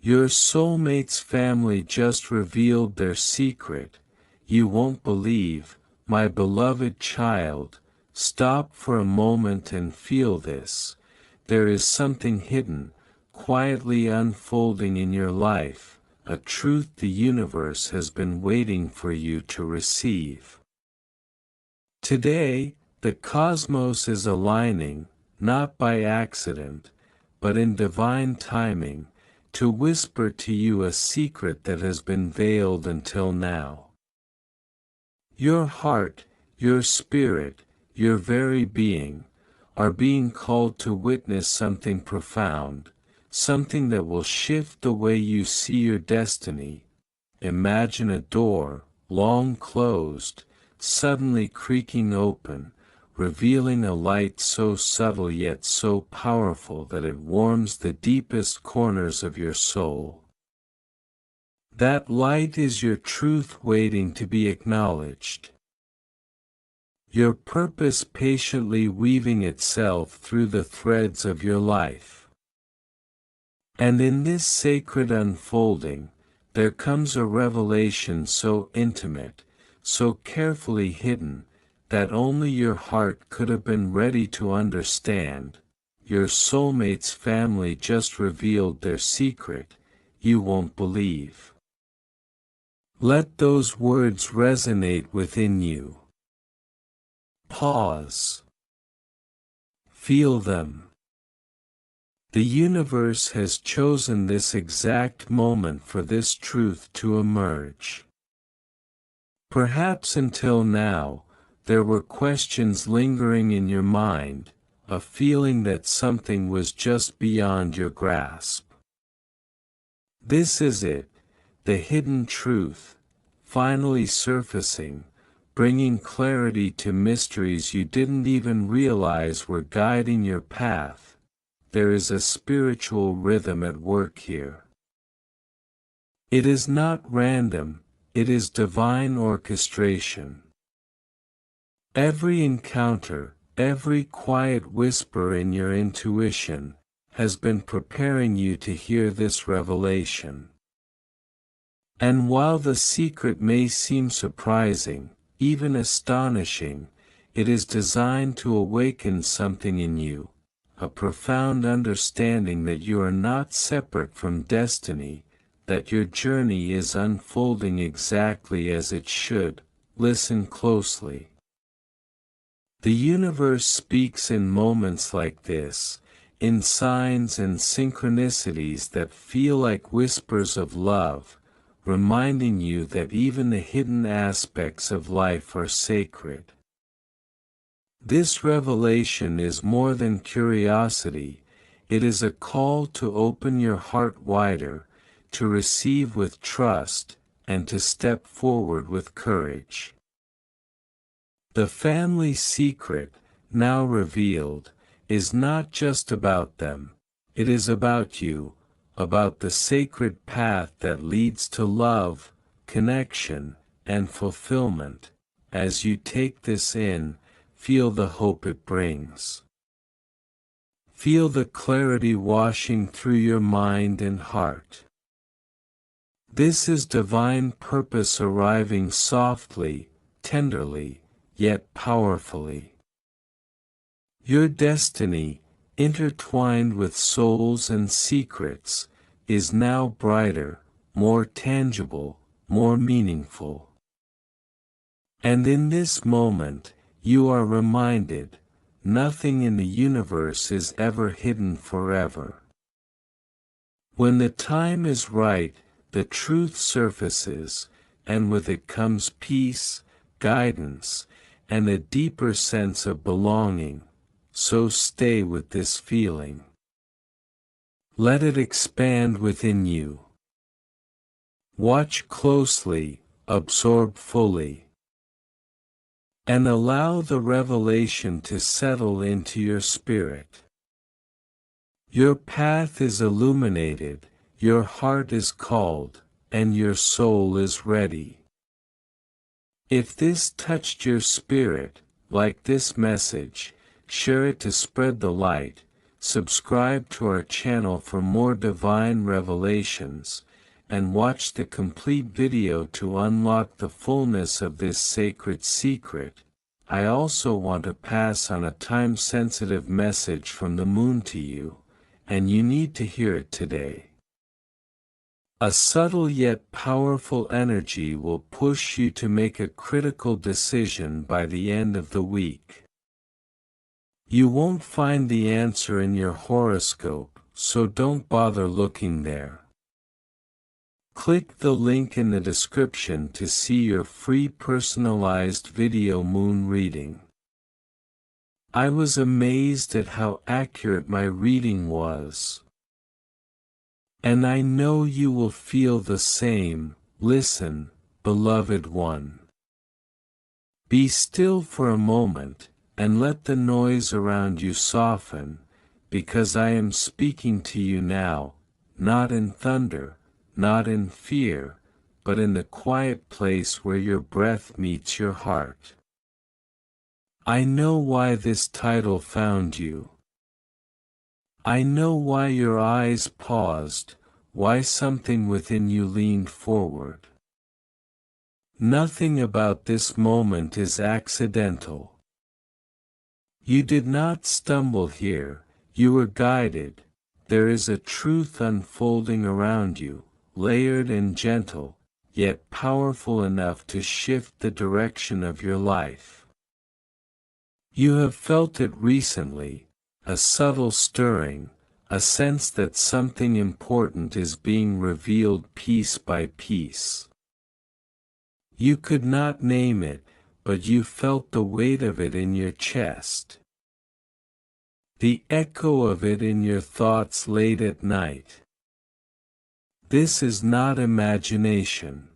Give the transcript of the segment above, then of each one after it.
Your soulmate's family just revealed their secret. You won't believe, my beloved child. Stop for a moment and feel this. There is something hidden, quietly unfolding in your life, a truth the universe has been waiting for you to receive. Today, the cosmos is aligning, not by accident, but in divine timing, to whisper to you a secret that has been veiled until now. Your heart, your spirit, your very being, are being called to witness something profound, something that will shift the way you see your destiny. Imagine a door, long closed, suddenly creaking open, revealing a light so subtle yet so powerful that it warms the deepest corners of your soul. That light is your truth waiting to be acknowledged. Your purpose patiently weaving itself through the threads of your life. And in this sacred unfolding, there comes a revelation so intimate, so carefully hidden, that only your heart could have been ready to understand. Your soulmate's family just revealed their secret. You won't believe. Let those words resonate within you. Pause. Feel them. The universe has chosen this exact moment for this truth to emerge. Perhaps until now, there were questions lingering in your mind, a feeling that something was just beyond your grasp. This is it, the hidden truth, finally surfacing, bringing clarity to mysteries you didn't even realize were guiding your path. There is a spiritual rhythm at work here. It is not random, it is divine orchestration. Every encounter, every quiet whisper in your intuition, has been preparing you to hear this revelation. And while the secret may seem surprising, even astonishing, it is designed to awaken something in you, a profound understanding that you are not separate from destiny, that your journey is unfolding exactly as it should. Listen closely. The universe speaks in moments like this, in signs and synchronicities that feel like whispers of love, reminding you that even the hidden aspects of life are sacred. This revelation is more than curiosity, it is a call to open your heart wider, to receive with trust, and to step forward with courage. The family secret, now revealed, is not just about them, it is about you, about the sacred path that leads to love, connection, and fulfillment. As you take this in, feel the hope it brings. Feel the clarity washing through your mind and heart. This is divine purpose arriving softly, tenderly, yet powerfully. Your destiny, intertwined with souls and secrets, is now brighter, more tangible, more meaningful. And in this moment, you are reminded, nothing in the universe is ever hidden forever. When the time is right, the truth surfaces, and with it comes peace, guidance, and a deeper sense of belonging. So stay with this feeling. Let it expand within you. Watch closely, absorb fully, and allow the revelation to settle into your spirit. Your path is illuminated, your heart is called, and your soul is ready. If this touched your spirit, like this message, share it to spread the light, subscribe to our channel for more divine revelations, and watch the complete video to unlock the fullness of this sacred secret. I also want to pass on a time-sensitive message from the moon to you, and you need to hear it today. A subtle yet powerful energy will push you to make a critical decision by the end of the week. You won't find the answer in your horoscope, so don't bother looking there. Click the link in the description to see your free personalized video moon reading. I was amazed at how accurate my reading was. And I know you will feel the same. Listen, beloved one. Be still for a moment, and let the noise around you soften, because I am speaking to you now, not in thunder, not in fear, but in the quiet place where your breath meets your heart. I know why this title found you. I know why your eyes paused, why something within you leaned forward. Nothing about this moment is accidental. You did not stumble here, you were guided. There is a truth unfolding around you, layered and gentle, yet powerful enough to shift the direction of your life. You have felt it recently, a subtle stirring, a sense that something important is being revealed piece by piece. You could not name it, but you felt the weight of it in your chest. The echo of it in your thoughts late at night. This is not imagination.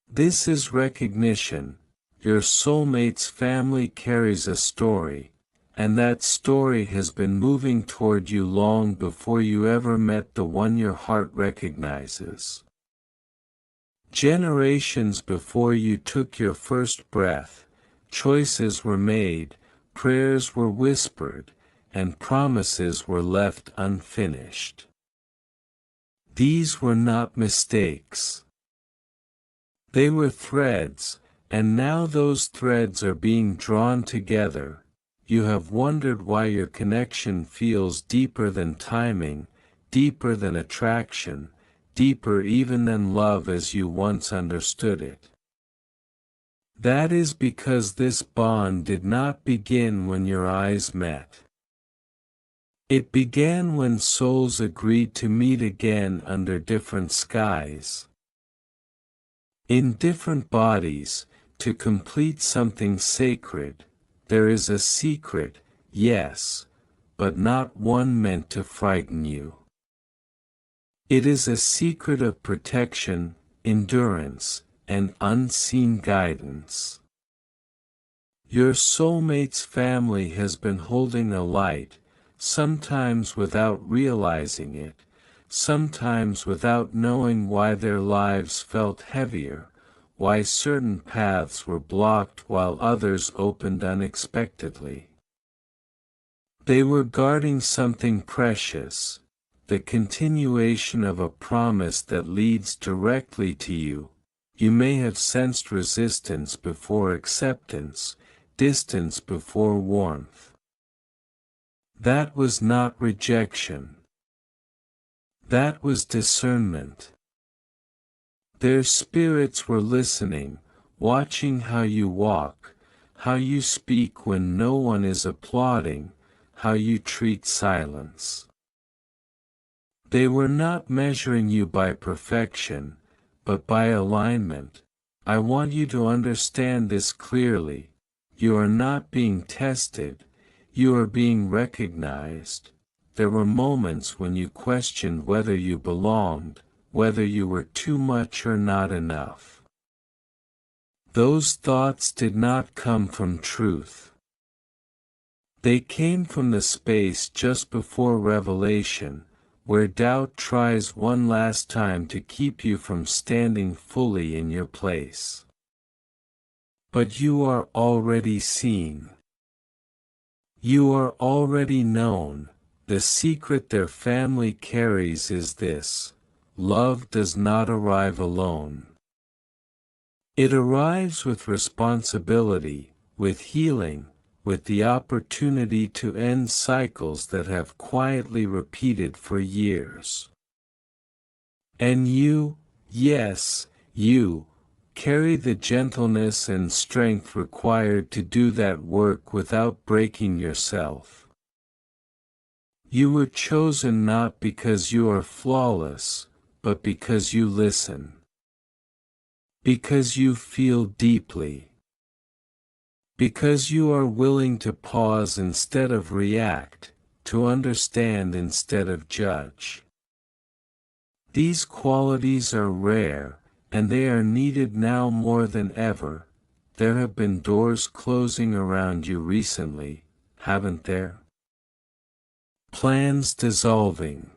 This is recognition. Your soulmate's family carries a story, and that story has been moving toward you long before you ever met the one your heart recognizes. Generations before you took your first breath, choices were made, prayers were whispered, and promises were left unfinished. These were not mistakes. They were threads, and now those threads are being drawn together. You have wondered why your connection feels deeper than timing, deeper than attraction, deeper even than love as you once understood it. That is because this bond did not begin when your eyes met. It began when souls agreed to meet again under different skies. In different bodies, to complete something sacred. There is a secret, yes, but not one meant to frighten you. It is a secret of protection, endurance, and unseen guidance. Your soulmate's family has been holding a light, sometimes without realizing it, sometimes without knowing why their lives felt heavier, why certain paths were blocked while others opened unexpectedly. They were guarding something precious, the continuation of a promise that leads directly to you. You may have sensed resistance before acceptance, distance before warmth. That was not rejection. That was discernment. Their spirits were listening, watching how you walk, how you speak when no one is applauding, how you treat silence. They were not measuring you by perfection, but by alignment. I want you to understand this clearly. You are not being tested, you are being recognized. There were moments when you questioned whether you belonged, whether you were too much or not enough. Those thoughts did not come from truth. They came from the space just before revelation, where doubt tries one last time to keep you from standing fully in your place. But you are already seen. You are already known, The secret their family carries is this: love does not arrive alone. It arrives with responsibility, with healing, with the opportunity to end cycles that have quietly repeated for years. And you, yes, you, carry the gentleness and strength required to do that work without breaking yourself. You were chosen not because you are flawless, but because you listen. Because you feel deeply. Because you are willing to pause instead of react, to understand instead of judge. These qualities are rare, and they are needed now more than ever. There have been doors closing around you recently, haven't there? Plans dissolving.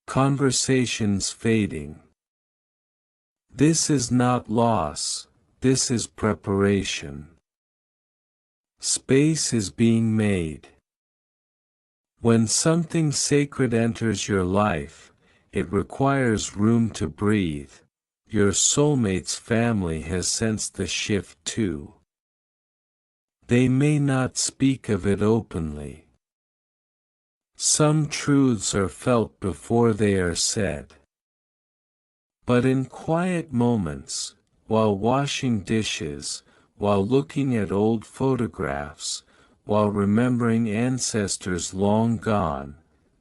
Conversations fading. This is not loss, this is preparation. Space is being made. When something sacred enters your life, it requires room to breathe. Your soulmate's family has sensed the shift too. They may not speak of it openly. Some truths are felt before they are said. But in quiet moments, while washing dishes, while looking at old photographs, while remembering ancestors long gone,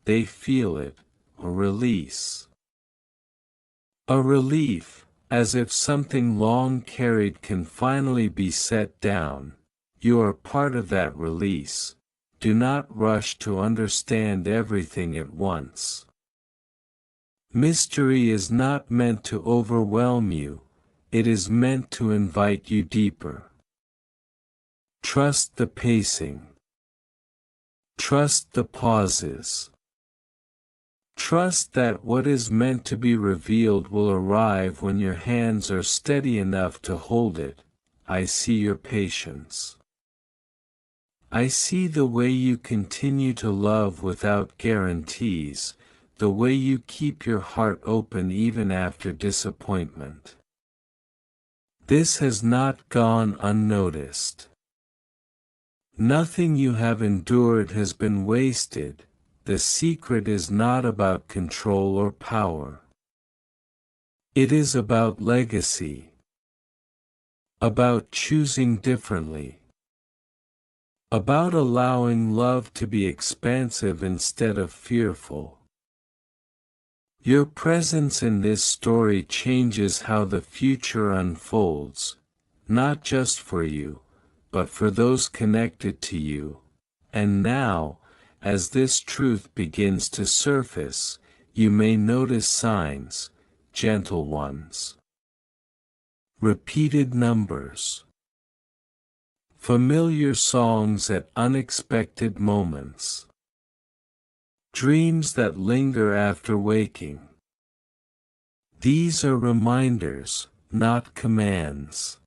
they feel it, a release. A relief, as if something long carried can finally be set down. You are part of that release. Do not rush to understand everything at once. Mystery is not meant to overwhelm you, it is meant to invite you deeper. Trust the pacing. Trust the pauses. Trust that what is meant to be revealed will arrive when your hands are steady enough to hold it. I see your patience. I see the way you continue to love without guarantees, the way you keep your heart open even after disappointment. This has not gone unnoticed. Nothing you have endured has been wasted. The secret is not about control or power. It is about legacy. About choosing differently. About allowing love to be expansive instead of fearful. Your presence in this story changes how the future unfolds, not just for you, but for those connected to you. And now, as this truth begins to surface, you may notice signs, gentle ones. Repeated numbers. Familiar songs at unexpected moments. Dreams that linger after waking. These are reminders, not commands.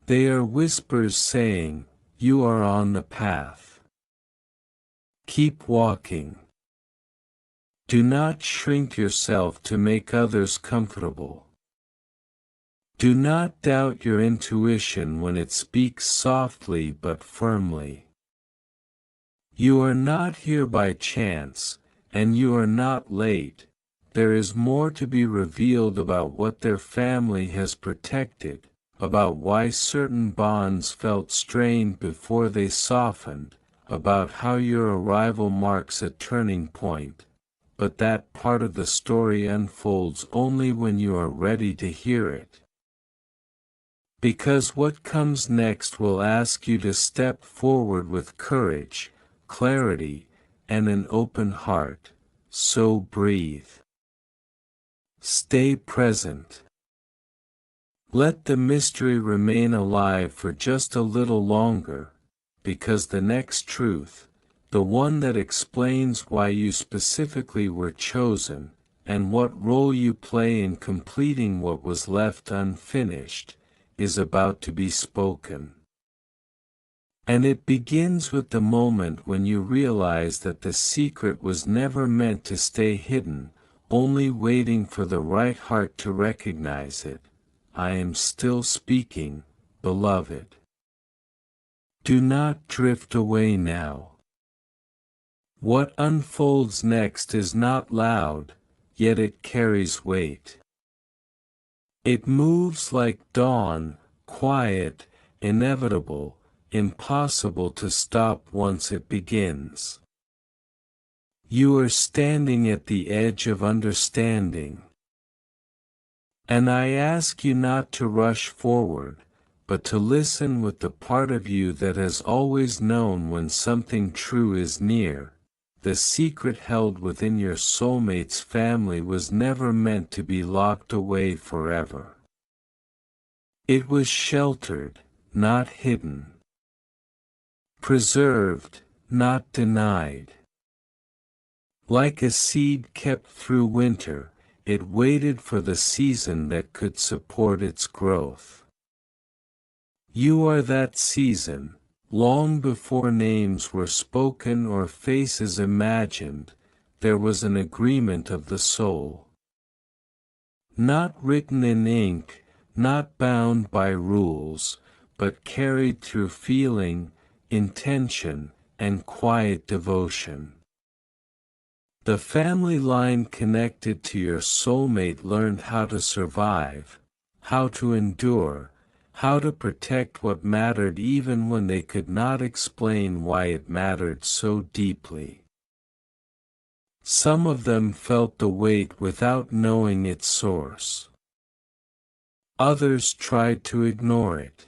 They are whispers saying, you are on the path. Keep walking. Do not shrink yourself to make others comfortable. Do not doubt your intuition when it speaks softly but firmly. You are not here by chance, and you are not late. There is more to be revealed about what their family has protected, about why certain bonds felt strained before they softened, about how your arrival marks a turning point. But that part of the story unfolds only when you are ready to hear it. Because what comes next will ask you to step forward with courage, clarity, and an open heart, so breathe. Stay present. Let the mystery remain alive for just a little longer, because the next truth, the one that explains why you specifically were chosen, and what role you play in completing what was left unfinished, is about to be spoken. And it begins with the moment when you realize that the secret was never meant to stay hidden, only waiting for the right heart to recognize it. I am still speaking, beloved. Do not drift away now. What unfolds next is not loud, yet it carries weight. It moves like dawn, quiet, inevitable, impossible to stop once it begins. You are standing at the edge of understanding. And I ask you not to rush forward, but to listen with the part of you that has always known when something true is near. The secret held within your soulmate's family was never meant to be locked away forever. It was sheltered, not hidden. Preserved, not denied. Like a seed kept through winter, it waited for the season that could support its growth. You are that season, long before names were spoken or faces imagined, there was an agreement of the soul. Not written in ink, not bound by rules, but carried through feeling, intention, and quiet devotion. The family line connected to your soulmate learned how to survive, how to endure, how to protect what mattered even when they could not explain why it mattered so deeply. Some of them felt the weight without knowing its source. Others tried to ignore it.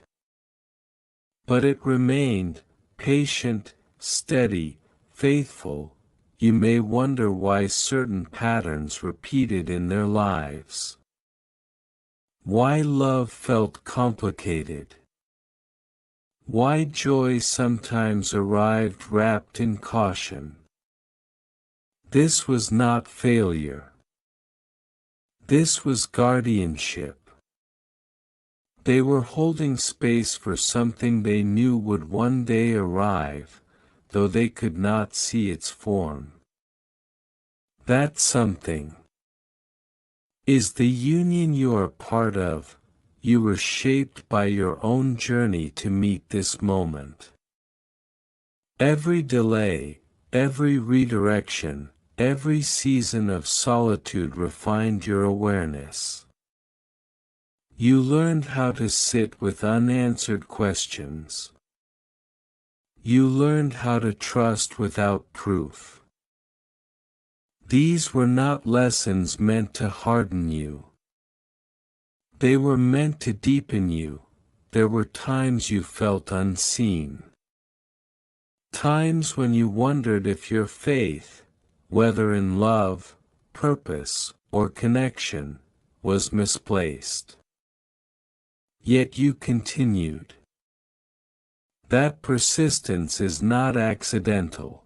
But it remained, patient, steady, faithful. You may wonder why certain patterns repeated in their lives. Why love felt complicated. Why joy sometimes arrived wrapped in caution. This was not failure. This was guardianship. They were holding space for something they knew would one day arrive, though they could not see its form. That something is the union you are part of. You were shaped by your own journey to meet this moment. Every delay, every redirection, every season of solitude refined your awareness. You learned how to sit with unanswered questions. You learned how to trust without proof. These were not lessons meant to harden you. They were meant to deepen you. There were times you felt unseen. Times when you wondered if your faith, whether in love, purpose, or connection, was misplaced. Yet you continued. That persistence is not accidental.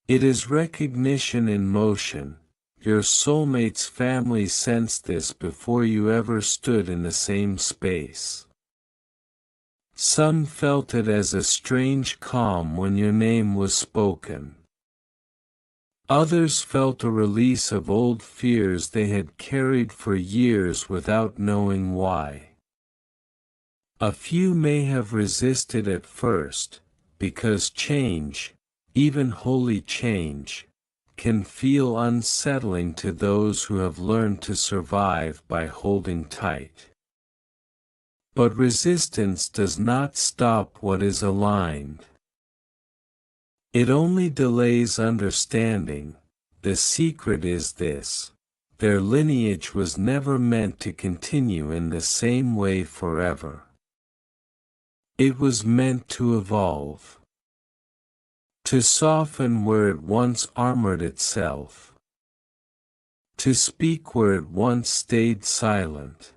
It is recognition in motion. Your soulmate's family sensed this before you ever stood in the same space. Some felt it as a strange calm when your name was spoken. Others felt a release of old fears they had carried for years without knowing why. A few may have resisted at first, because change, even holy change, can feel unsettling to those who have learned to survive by holding tight. But resistance does not stop what is aligned. It only delays understanding. The secret is this: their lineage was never meant to continue in the same way forever. It was meant to evolve. To soften where it once armored itself. To speak where it once stayed silent.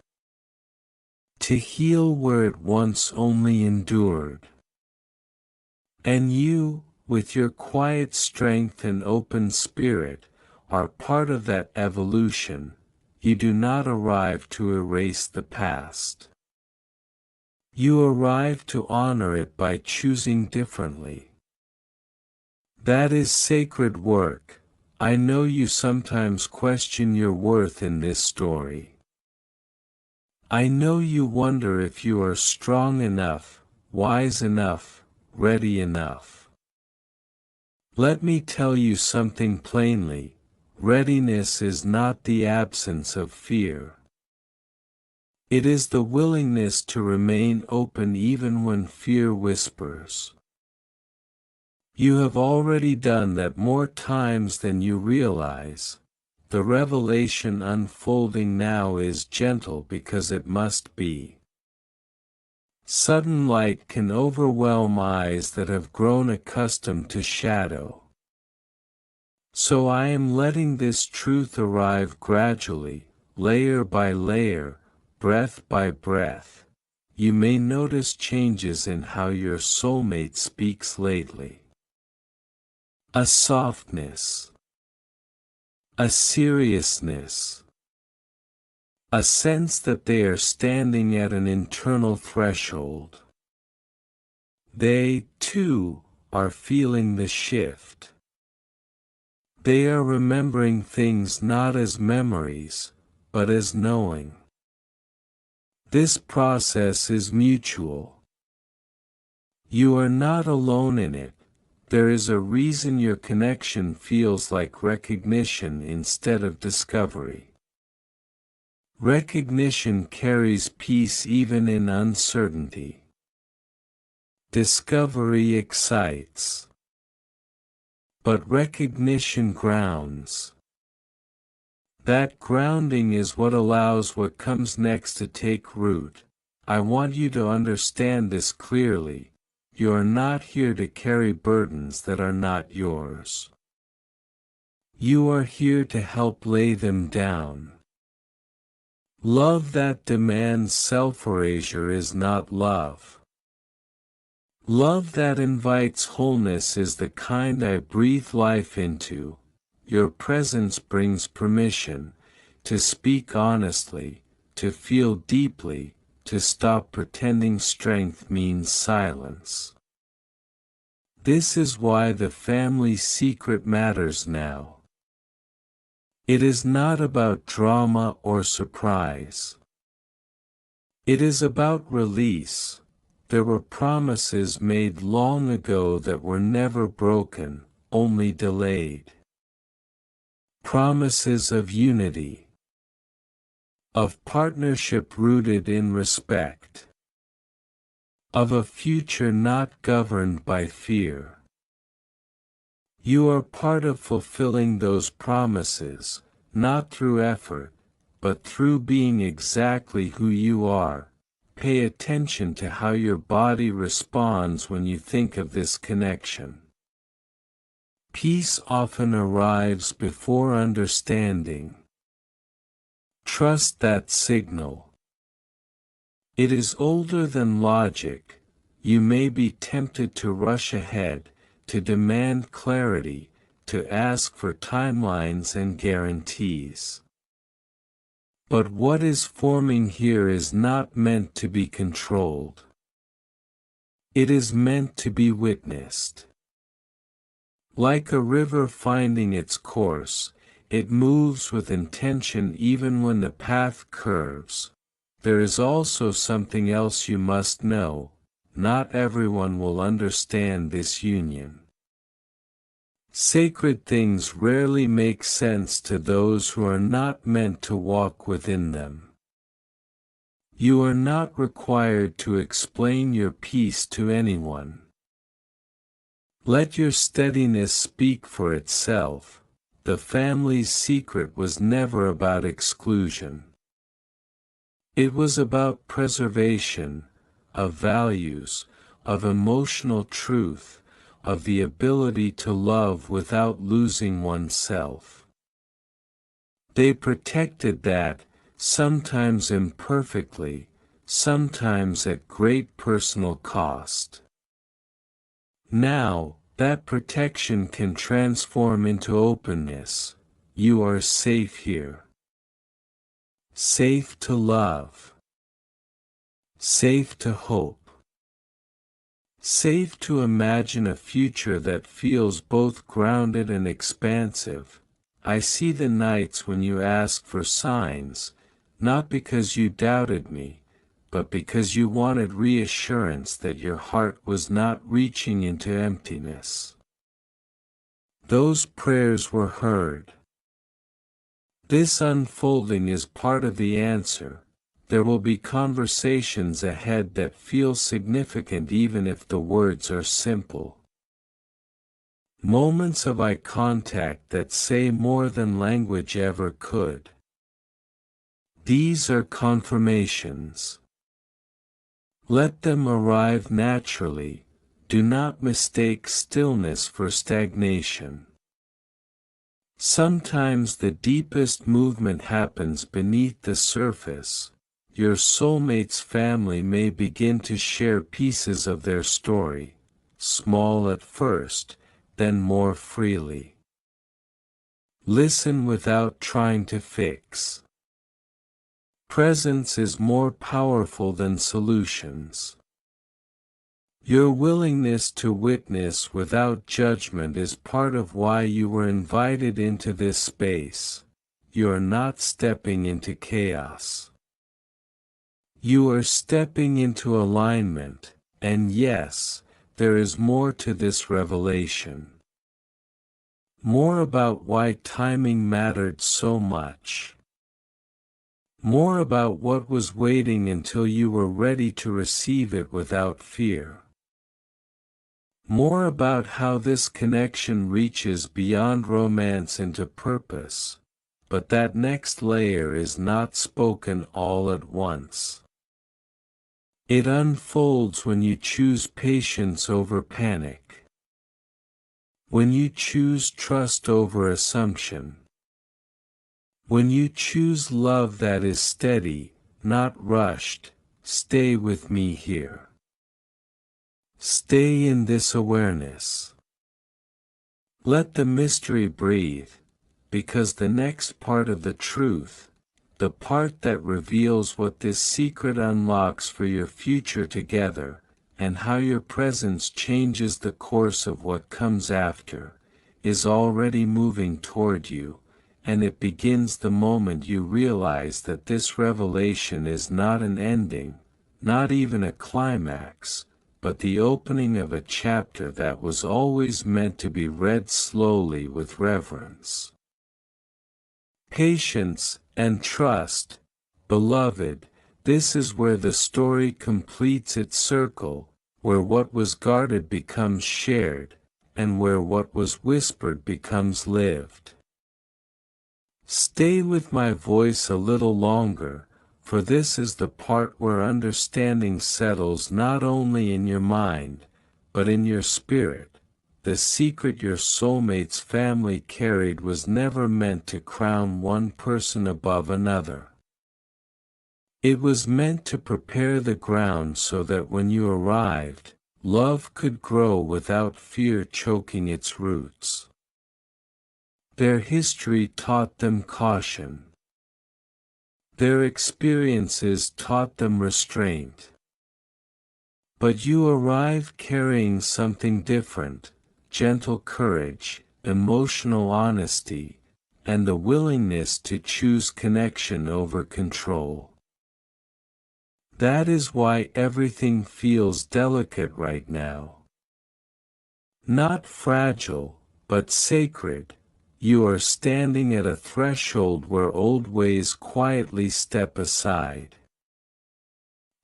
To heal where it once only endured. And you, with your quiet strength and open spirit, are part of that evolution. You do not arrive to erase the past. You arrive to honor it by choosing differently. That is sacred work. I know you sometimes question your worth in this story. I know you wonder if you are strong enough, wise enough, ready enough. Let me tell you something plainly. Readiness is not the absence of fear. It is the willingness to remain open even when fear whispers. You have already done that more times than you realize. The revelation unfolding now is gentle because it must be. Sudden light can overwhelm eyes that have grown accustomed to shadow. So I am letting this truth arrive gradually, layer by layer, breath by breath. You may notice changes in how your soulmate speaks lately. A softness. A seriousness. A sense that they are standing at an internal threshold. They, too, are feeling the shift. They are remembering things not as memories, but as knowing. This process is mutual. You are not alone in it. There is a reason your connection feels like recognition instead of discovery. Recognition carries peace even in uncertainty. Discovery excites. But recognition grounds. That grounding is what allows what comes next to take root. I want you to understand this clearly. You are not here to carry burdens that are not yours. You are here to help lay them down. Love that demands self-erasure is not love. Love that invites wholeness is the kind I breathe life into. Your presence brings permission to speak honestly, to feel deeply, to stop pretending strength means silence. This is why the family secret matters now. It is not about drama or surprise. It is about release. There were promises made long ago that were never broken, only delayed. Promises of unity. Of partnership rooted in respect. Of a future not governed by fear. You are part of fulfilling those promises, not through effort, but through being exactly who you are. Pay attention to how your body responds when you think of this connection. Peace often arrives before understanding. Trust that signal. It is older than logic. You may be tempted to rush ahead, to demand clarity, to ask for timelines and guarantees. But what is forming here is not meant to be controlled. It is meant to be witnessed. Like a river finding its course, it moves with intention even when the path curves. There is also something else you must know. Not everyone will understand this union. Sacred things rarely make sense to those who are not meant to walk within them. You are not required to explain your peace to anyone. Let your steadiness speak for itself. The family's secret was never about exclusion. It was about preservation, of values, of emotional truth, of the ability to love without losing oneself. They protected that, sometimes imperfectly, sometimes at great personal cost. Now, that protection can transform into openness. You are safe here. Safe to love. safe to hope. Safe to imagine a future that feels both grounded and expansive. I see the nights when you ask for signs, not because you doubted me, but because you wanted reassurance that your heart was not reaching into emptiness. Those prayers were heard. This unfolding is part of the answer. There will be conversations ahead that feel significant even if the words are simple. Moments of eye contact that say more than language ever could. These are confirmations. Let them arrive naturally. Do not mistake stillness for stagnation. Sometimes the deepest movement happens beneath the surface. Your soulmate's family may begin to share pieces of their story, small at first, then more freely. Listen without trying to fix. Presence is more powerful than solutions. Your willingness to witness without judgment is part of why you were invited into this space. You are not stepping into chaos. You are stepping into alignment, and yes, there is more to this revelation. More about why timing mattered so much. More about what was waiting until you were ready to receive it without fear. More about how this connection reaches beyond romance into purpose, but that next layer is not spoken all at once. It unfolds when you choose patience over panic. When you choose trust over assumption. When you choose love that is steady, not rushed. Stay with me here. Stay in this awareness. Let the mystery breathe, because the next part of the truth, the part that reveals what this secret unlocks for your future together, and how your presence changes the course of what comes after, is already moving toward you, and it begins the moment you realize that this revelation is not an ending, not even a climax, but the opening of a chapter that was always meant to be read slowly with reverence. Patience and trust, beloved, this is where the story completes its circle, where what was guarded becomes shared, and where what was whispered becomes lived. Stay with my voice a little longer, for this is the part where understanding settles not only in your mind, but in your spirit. The secret your soulmate's family carried was never meant to crown one person above another. It was meant to prepare the ground so that when you arrived, love could grow without fear choking its roots. Their history taught them caution. Their experiences taught them restraint. But you arrive carrying something different: gentle courage, emotional honesty, and the willingness to choose connection over control. That is why everything feels delicate right now. Not fragile, but sacred. You are standing at a threshold where old ways quietly step aside.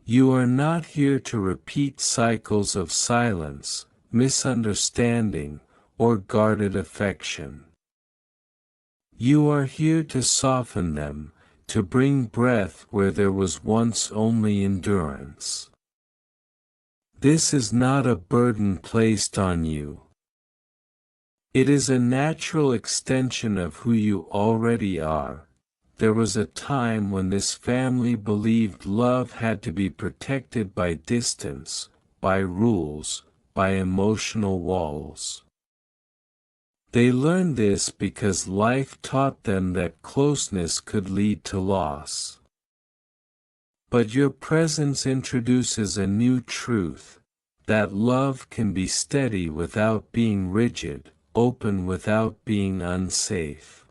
You are not here to repeat cycles of silence, misunderstanding, or guarded affection. You are here to soften them, to bring breath where there was once only endurance. This is not a burden placed on you. It is a natural extension of who you already are. There was a time when this family believed love had to be protected by distance, by rules, by emotional walls. They learned this because life taught them that closeness could lead to loss. But your presence introduces a new truth, that love can be steady without being rigid, open without being unsafe.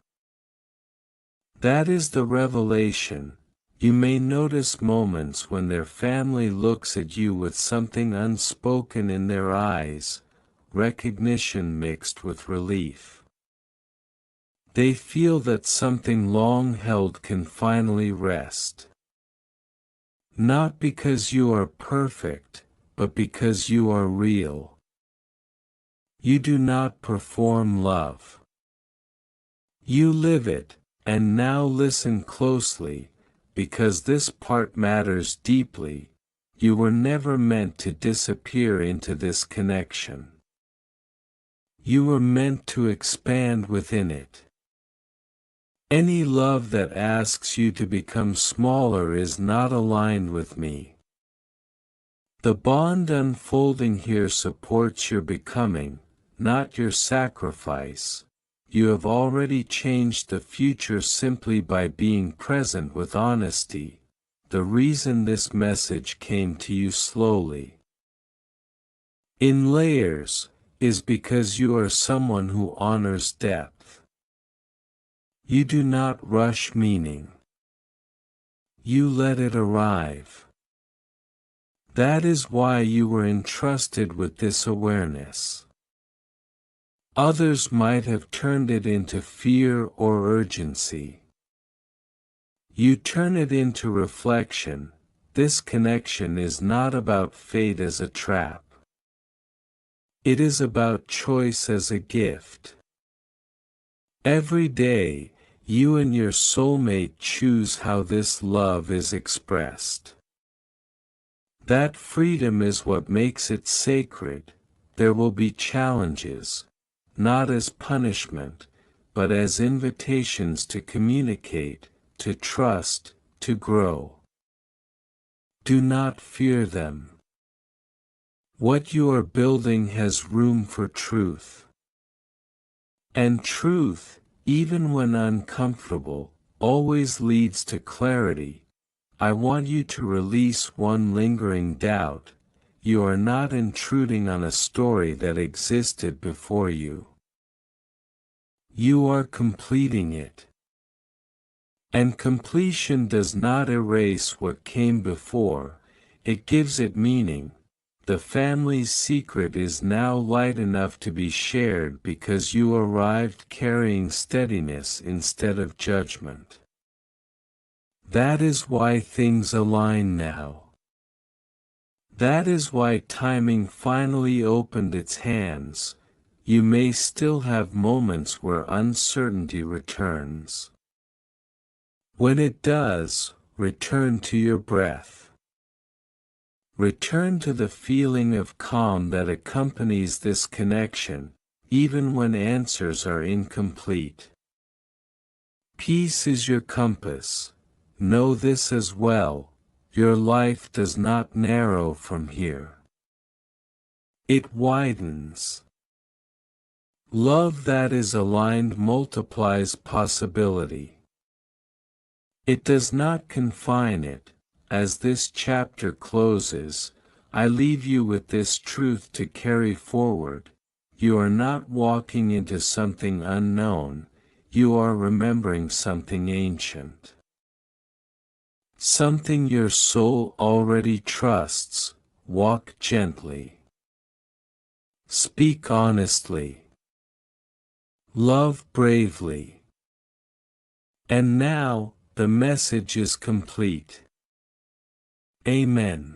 That is the revelation. You may notice moments when their family looks at you with something unspoken in their eyes, recognition mixed with relief. They feel that something long held can finally rest. Not because you are perfect, but because you are real. You do not perform love. You live it, and now listen closely, because this part matters deeply. You were never meant to disappear into this connection. You were meant to expand within it. Any love that asks you to become smaller is not aligned with me. The bond unfolding here supports your becoming, not your sacrifice. You have already changed the future simply by being present with honesty. The reason this message came to you slowly, in layers, is because you are someone who honors depth. You do not rush meaning. You let it arrive. That is why you were entrusted with this awareness. Others might have turned it into fear or urgency. You turn it into reflection. This connection is not about fate as a trap. It is about choice as a gift. Every day, you and your soulmate choose how this love is expressed. That freedom is what makes it sacred. There will be challenges, not as punishment, but as invitations to communicate, to trust, to grow. Do not fear them. What you are building has room for truth. And truth, even when uncomfortable, always leads to clarity. I want you to release one lingering doubt. You are not intruding on a story that existed before you. You are completing it. And completion does not erase what came before, it gives it meaning. The family's secret is now light enough to be shared because you arrived carrying steadiness instead of judgment. That is why things align now. That is why timing finally opened its hands. You may still have moments where uncertainty returns. When it does, return to your breath. Return to the feeling of calm that accompanies this connection, even when answers are incomplete. Peace is your compass. Know this as well, your life does not narrow from here. It widens. Love that is aligned multiplies possibility. It does not confine it. As this chapter closes, I leave you with this truth to carry forward. You are not walking into something unknown, you are remembering something ancient. Something your soul already trusts. Walk gently. Speak honestly. Love bravely. And now, the message is complete. Amen.